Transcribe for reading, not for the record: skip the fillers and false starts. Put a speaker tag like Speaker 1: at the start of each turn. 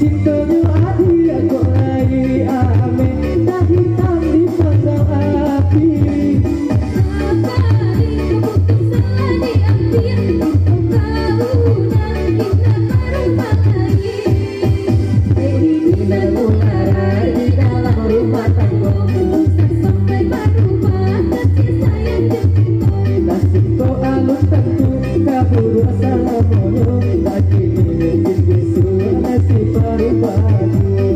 Speaker 1: cintamu adia kok lagi ame, tak hitam di pasang api.
Speaker 2: Sabari keputusan diambil, untuk tahunan kita baru lagi. Ini mengudara di dalam rumah tangga, usah sampai berubah kasih sayang jemput.
Speaker 1: Nasib kau alus tentu kabur asal moyo, bagi mungkin bisu nasib baru baru.